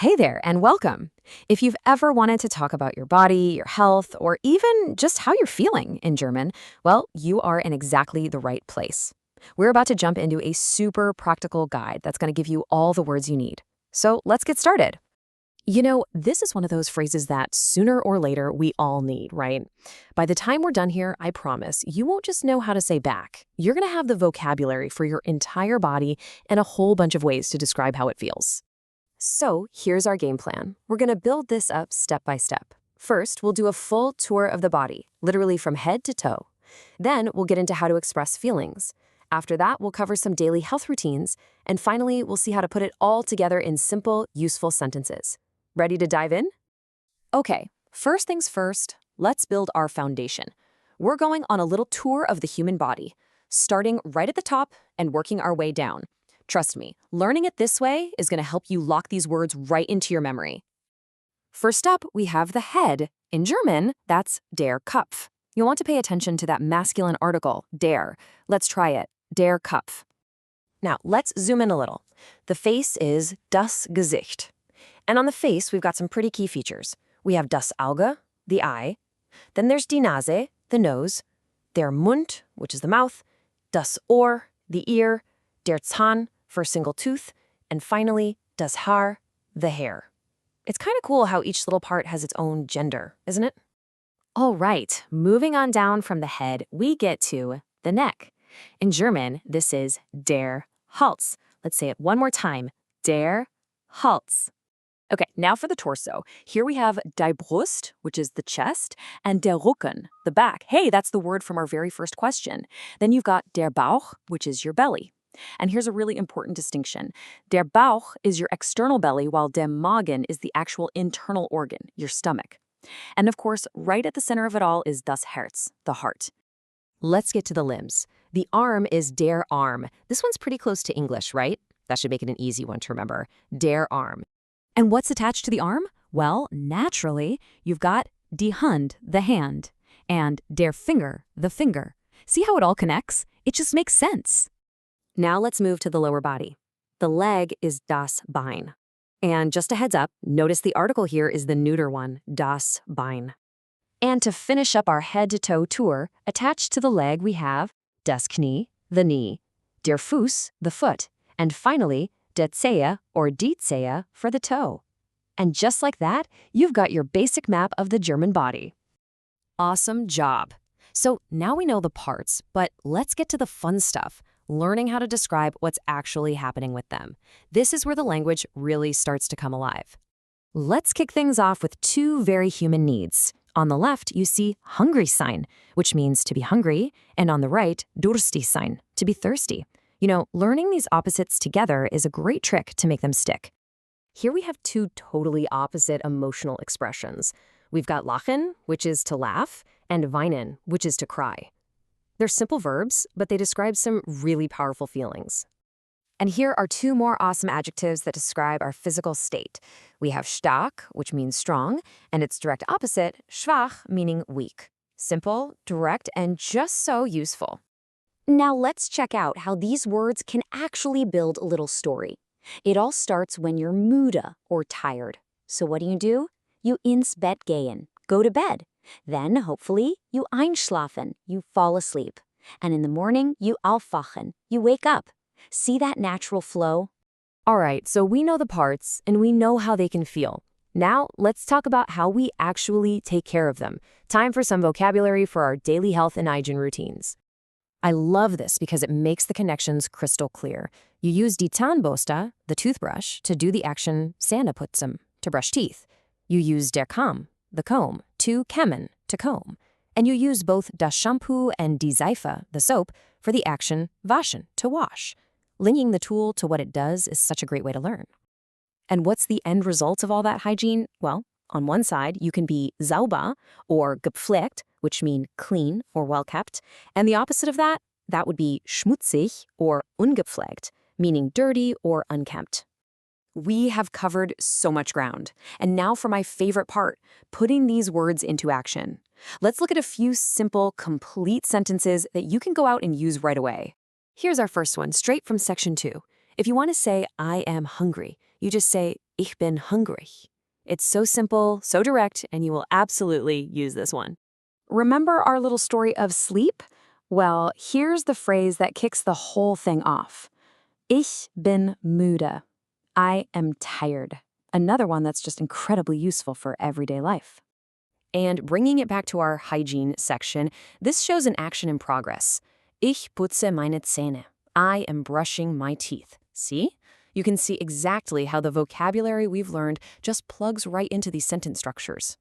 Hey there, and welcome. If you've ever wanted to talk about your body, your health, or even just how you're feeling in German, well, you are in exactly the right place. We're about to jump into a super practical guide that's going to give you all the words you need. So let's get started. This is one of those phrases that sooner or later we all need, right? By the time we're done here, I promise, you won't just know how to say back. You're going to have the vocabulary for your entire body and a whole bunch of ways to describe how it feels. So here's our game plan. We're going to build this up step by step. First, we'll do a full tour of the body, literally from head to toe. Then we'll get into how to express feelings. After that, we'll cover some daily health routines. And finally, we'll see how to put it all together in simple, useful sentences. Ready to dive in? Okay, first things first, let's build our foundation. We're going on a little tour of the human body, starting right at the top and working our way down. Trust me, learning it this way is going to help you lock these words right into your memory. First up, we have the head. In German, that's der Kopf. You'll want to pay attention to that masculine article, der. Let's try it, der Kopf. Now, let's zoom in a little. The face is das Gesicht. And on the face, we've got some pretty key features. We have das Auge, the eye. Then there's die Nase, the nose. Der Mund, which is the mouth. Das Ohr, the ear. Der Zahn, for a single tooth. And finally, das Haar, the hair. It's kind of cool how each little part has its own gender, isn't it? All right, moving on down from the head, we get to the neck. In German, this is der Hals. Let's say it one more time, der Hals. Okay, now for the torso. Here we have die Brust, which is the chest, and der Rücken, the back. Hey, that's the word from our very first question. Then you've got der Bauch, which is your belly. And here's a really important distinction. Der Bauch is your external belly, while der Magen is the actual internal organ, your stomach. And of course, right at the center of it all is das Herz, the heart. Let's get to the limbs. The arm is der Arm. This one's pretty close to English, right? That should make it an easy one to remember. Der Arm. And what's attached to the arm? Well, naturally, you've got die Hand, the hand, and der Finger, the finger. See how it all connects? It just makes sense. Now let's move to the lower body. The leg is das Bein. And just a heads up, notice the article here is the neuter one, das Bein. And to finish up our head-to-toe tour, attached to the leg we have das Knie, the knee, der Fuß, the foot, and finally, der Zehe or die Zehe for the toe. And just like that, you've got your basic map of the German body. Awesome job. So now we know the parts, but let's get to the fun stuff, learning how to describe what's actually happening with them. This is where the language really starts to come alive. Let's kick things off with two very human needs. On the left, you see hungry sein, which means to be hungry, and on the right, durstig sein, to be thirsty. Learning these opposites together is a great trick to make them stick. Here we have two totally opposite emotional expressions. We've got lachen, which is to laugh, and weinen, which is to cry. They're simple verbs, but they describe some really powerful feelings. And here are two more awesome adjectives that describe our physical state. We have stark, which means strong, and its direct opposite, schwach, meaning weak. Simple, direct, and just so useful. Now let's check out how these words can actually build a little story. It all starts when you're müde or tired. So what do? You ins Bett gehen, go to bed. Then, hopefully, you einschlafen, you fall asleep. And in the morning, you aufwachen, you wake up. See that natural flow? All right, so we know the parts, and we know how they can feel. Now, let's talk about how we actually take care of them. Time for some vocabulary for our daily health and hygiene routines. I love this because it makes the connections crystal clear. You use die Zahnbürste, the toothbrush, to do the action Zähneputzen, to brush teeth. You use der Kamm, the comb, to kämmen, to comb. And you use both das Shampoo and die Seife, the soap, for the action waschen, to wash. Linking the tool to what it does is such a great way to learn. And what's the end result of all that hygiene? Well, on one side, you can be sauber or gepflegt, which mean clean or well-kept. And the opposite of that would be schmutzig or ungepflegt, meaning dirty or unkempt. We have covered so much ground. And now for my favorite part, putting these words into action. Let's look at a few simple, complete sentences that you can go out and use right away. Here's our first one, straight from section 2. If you want to say, I am hungry, you just say, Ich bin hungrig. It's so simple, so direct, and you will absolutely use this one. Remember our little story of sleep? Well, here's the phrase that kicks the whole thing off. Ich bin müde. I am tired. Another one that's just incredibly useful for everyday life. And bringing it back to our hygiene section, this shows an action in progress. Ich putze meine Zähne. I am brushing my teeth. See? You can see exactly how the vocabulary we've learned just plugs right into these sentence structures.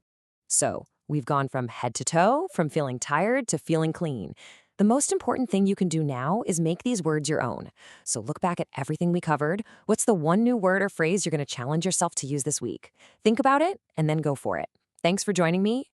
So, we've gone from head to toe, from feeling tired to feeling clean. The most important thing you can do now is make these words your own. So look back at everything we covered. What's the one new word or phrase you're going to challenge yourself to use this week? Think about it and then go for it. Thanks for joining me,